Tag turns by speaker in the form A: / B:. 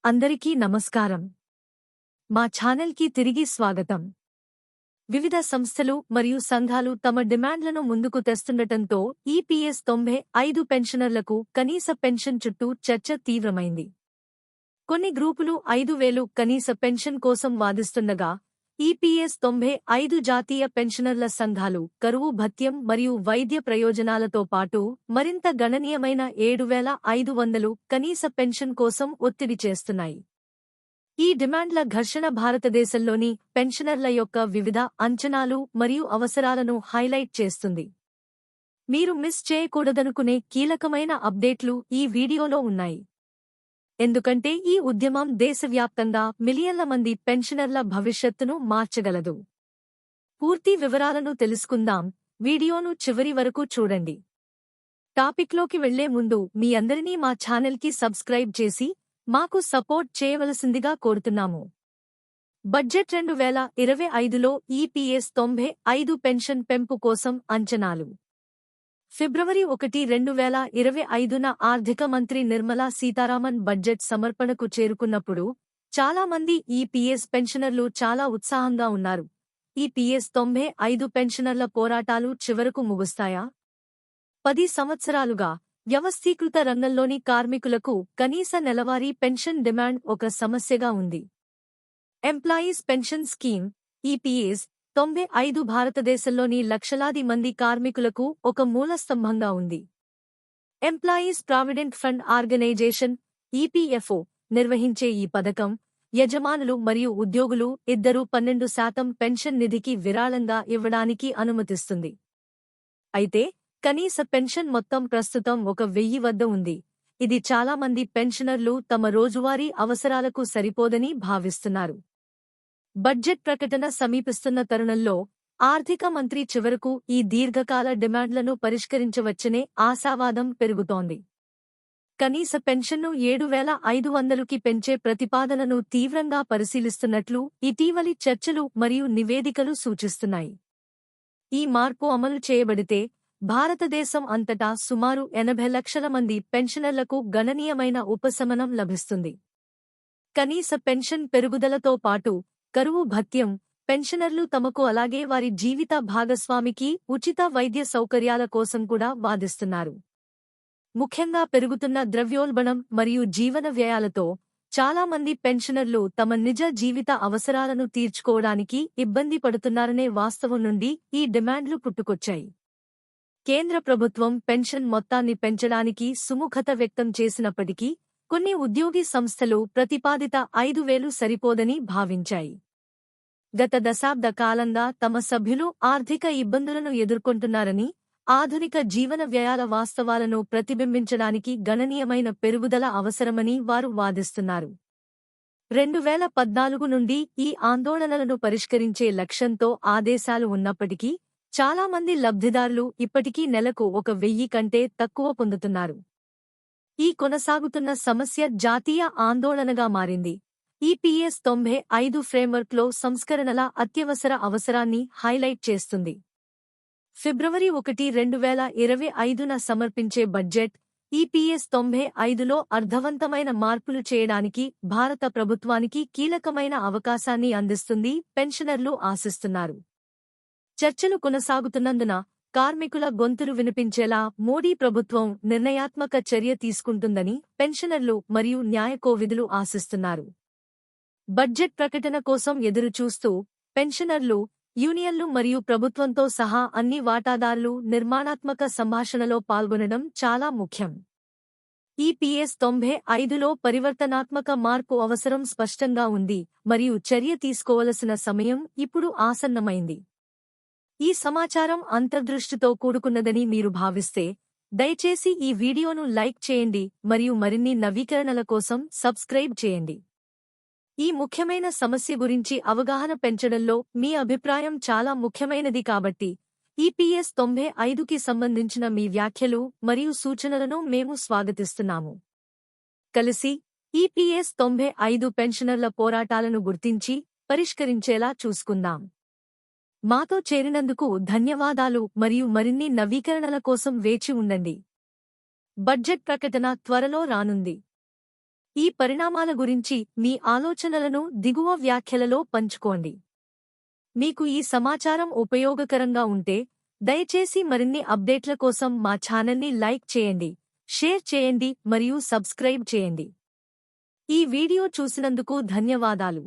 A: అందరికీ నమస్కారం. మా ఛానల్కి తిరిగి స్వాగతం. వివిధ సంస్థలు మరియు సంఘాలు తమ డిమాండ్లను ముందుకు తెస్తుండటంతో ఈపీఎస్ 95 పెన్షనర్లకు కనీస పెన్షన్ చుట్టూ చర్చ తీవ్రమైంది. కొన్ని గ్రూపులు 5,000 కనీస పెన్షన్ కోసం వాదిస్తుండగా, ఈపీఎస్ 95 జాతీయ పెన్షనర్ల సంఘాలు కరువు భత్యం మరియు వైద్య ప్రయోజనాలతో పాటు మరింత గణనీయమైన 7,500 కనీస పెన్షన్ కోసం ఒత్తిడి చేస్తున్నాయి. ఈ డిమాండ్ల ఘర్షణ భారతదేశంలోని పెన్షనర్ల యొక్క వివిధ అంచనాలు మరియు అవసరాలను హైలైట్ చేస్తుంది. మీరు మిస్ చేయకూడదనుకునే కీలకమైన అప్డేట్లు ఈ వీడియోలో ఉన్నాయి. ఎందుకంటే ఈ ఉద్యమం దేశవ్యాప్తంగా మిలియన్ల మంది పెన్షనర్ల భవిష్యత్తును మార్చగలదు. పూర్తి వివరాలను తెలుసుకుందాం. వీడియోను చివరి వరకు చూడండి. టాపిక్లోకి వెళ్లే ముందు మీ అందరినీ మా ఛానల్కి సబ్స్క్రైబ్ చేసి మాకు సపోర్ట్ చేయవలసిందిగా కోరుతున్నాము. బడ్జెట్ 2025లో ఈపీఎస్ 95 పెన్షన్ పెంపు కోసం అంచనాలు. ఫిబ్రవరి 1, 2025న ఆర్థిక మంత్రి నిర్మలా సీతారామన్ బడ్జెట్ సమర్పణకు చేరుకున్నప్పుడు చాలా మంది ఈపీఎస్ పెన్షనర్లు చాలా ఉత్సాహంగా ఉన్నారు. ఈపీఎస్ 95 పెన్షనర్ల పోరాటాలు చివరకు ముగుస్తాయా? 10 సంవత్సరాలుగా వ్యవస్థీకృత రంగంలోని కార్మికులకు కనీస నెలవారీ పెన్షన్ డిమాండ్ ఒక సమస్యగా ఉంది. ఎంప్లాయీస్ పెన్షన్ స్కీమ్ ఈపీఎస్ 95 భారతదేశంలోని లక్షలాది మంది కార్మికులకు ఒక మూలస్తంభంగా ఉంది. Employees provident fund organisation EPFO నిర్వహించే ఈ పథకం యజమానులు మరియు ఉద్యోగులు ఇద్దరూ 12% పెన్షన్ నిధికి విరాళంగా ఇవ్వడానికి అనుమతిస్తుంది. అయితే కనీస పెన్షన్ మొత్తం ప్రస్తుతం 1,000 వద్ద ఉంది. ఇది చాలా మంది పెన్షనర్లు తమ రోజువారీ అవసరాలకు సరిపోదని భావిస్తున్నారు. బడ్జెట్ ప్రకటన సమీపిస్తున్న తరుణంలో ఆర్థిక మంత్రి చివరకు ఈ దీర్ఘకాల డిమాండ్లను పరిష్కరించవచ్చనే ఆశావాదం పెరుగుతోంది. కనీస పెన్షన్ను 7,500కి పెంచే ప్రతిపాదనను తీవ్రంగా పరిశీలిస్తున్నట్లు ఇటీవలి చర్చలు మరియు నివేదికలు సూచిస్తున్నాయి. ఈ మార్పు అమలు చేయబడితే భారతదేశం అంతటా సుమారు 80 లక్షల మంది పెన్షనర్లకు గణనీయమైన ఉపశమనం లభిస్తుంది. కనీస పెన్షన్ పెరుగుదలతో పాటు కరువు భత్యం పెన్షనర్లు తమకు అలాగే వారి జీవిత భాగస్వామికి ఉచిత వైద్య సౌకర్యాల కోసం కూడా వాదిస్తున్నారు. ముఖ్యంగా పెరుగుతున్న ద్రవ్యోల్బణం మరియు జీవన వ్యయాలతో చాలా మంది పెన్షనర్లు తమ నిజ జీవిత అవసరాలను తీర్చుకోవడానికి ఇబ్బంది పడుతున్నారనే వాస్తవం నుండి ఈ డిమాండ్లు పుట్టుకొచ్చాయి. కేంద్ర ప్రభుత్వం పెన్షన్ మొత్తాన్ని పెంచడానికి సుముఖత వ్యక్తం చేసినప్పటికీ కొన్ని ఉద్యోగి సంస్థలు ప్రతిపాదిత 5,000 సరిపోదని భావించాయి. గత దశాబ్ద కాలంగా తమ సభ్యులు ఆర్థిక ఇబ్బందులను ఎదుర్కొంటున్నారని, ఆధునిక జీవన వ్యయాల వాస్తవాలను ప్రతిబింబించడానికి గణనీయమైన పెరుగుదల అవసరమని వారు వాదిస్తున్నారు. 2014 నుండి ఈ ఆందోళనలను పరిష్కరించే లక్ష్యంతో ఆదేశాలు ఉన్నప్పటికీ చాలా మంది లబ్ధిదారులు ఇప్పటికీ నెలకు 1,000 కంటే తక్కువ పొందుతున్నారు. ఈ కొనసాగుతున్న సమస్య జాతీయ ఆందోళనగా మారింది. ఈపీఎస్ 95 ఫ్రేమ్వర్క్లో సంస్కరణల అత్యవసర అవసరాన్ని హైలైట్ చేస్తుంది. ఫిబ్రవరి 1, 2025న సమర్పించే బడ్జెట్ ఈపీఎస్ 95లో అర్థవంతమైన మార్పులు చేయడానికి భారత ప్రభుత్వానికి కీలకమైన అవకాశాన్ని అందిస్తుంది పెన్షనర్లు ఆశిస్తున్నారు. చర్చలు కొనసాగుతున్నందున కార్మికుల గొంతులు వినిపించేలా మోడీ ప్రభుత్వం నిర్ణయాత్మక చర్య తీసుకుంటుందని పెన్షనర్లు మరియు న్యాయకోవిదులు ఆశిస్తున్నారు. బడ్జెట్ ప్రకటన కోసం ఎదురుచూస్తూ పెన్షనర్లు, యూనియన్లు మరియు ప్రభుత్వంతో సహా అన్ని వాటాదారులు నిర్మాణాత్మక సంభాషణలో పాల్గొనడం చాలా ముఖ్యం. ఈపీఎస్ 95లో పరివర్తనాత్మక మార్పు అవసరం స్పష్టంగా ఉంది మరియు చర్య తీసుకోవలసిన సమయం ఇప్పుడు ఆసన్నమైంది. ఈ సమాచారం అంతర్దృష్టితో కూడుకున్నదని మీరు భావిస్తే దయచేసి ఈ వీడియోను లైక్ చేయండి మరియు మరిన్ని నవీకరణల కోసం సబ్స్క్రైబ్ చేయండి. ఈ ముఖ్యమైన సమస్య గురించి అవగాహన పెంచడంలో మీ అభిప్రాయం చాలా ముఖ్యమైనది కాబట్టి ఈపీఎస్ 95కి సంబంధించిన మీ వ్యాఖ్యలు మరియు సూచనలను మేము స్వాగతిస్తున్నాము. కలిసి ఈపీఎస్ 95 పెన్షనర్ల పోరాటాలను గుర్తించి పరిష్కరించేలా చూసుకుందాం. మాతో చేరినందుకు ధన్యవాదాలు మరియు మరిన్ని నవీకరణల కోసం వేచి ఉండండి. బడ్జెట్ ప్రకటన త్వరలో రానుంది. ఈ పరిణామాల గురించి మీ ఆలోచనలను దిగువ వ్యాఖ్యలలో పంచుకోండి. మీకు ఈ సమాచారం ఉపయోగకరంగా ఉంటే దయచేసి మరిన్ని అప్డేట్ల కోసం మా ఛానల్ని లైక్ చేయండి, షేర్ చేయండి మరియు సబ్స్క్రైబ్ చేయండి. ఈ వీడియో చూసినందుకు ధన్యవాదాలు.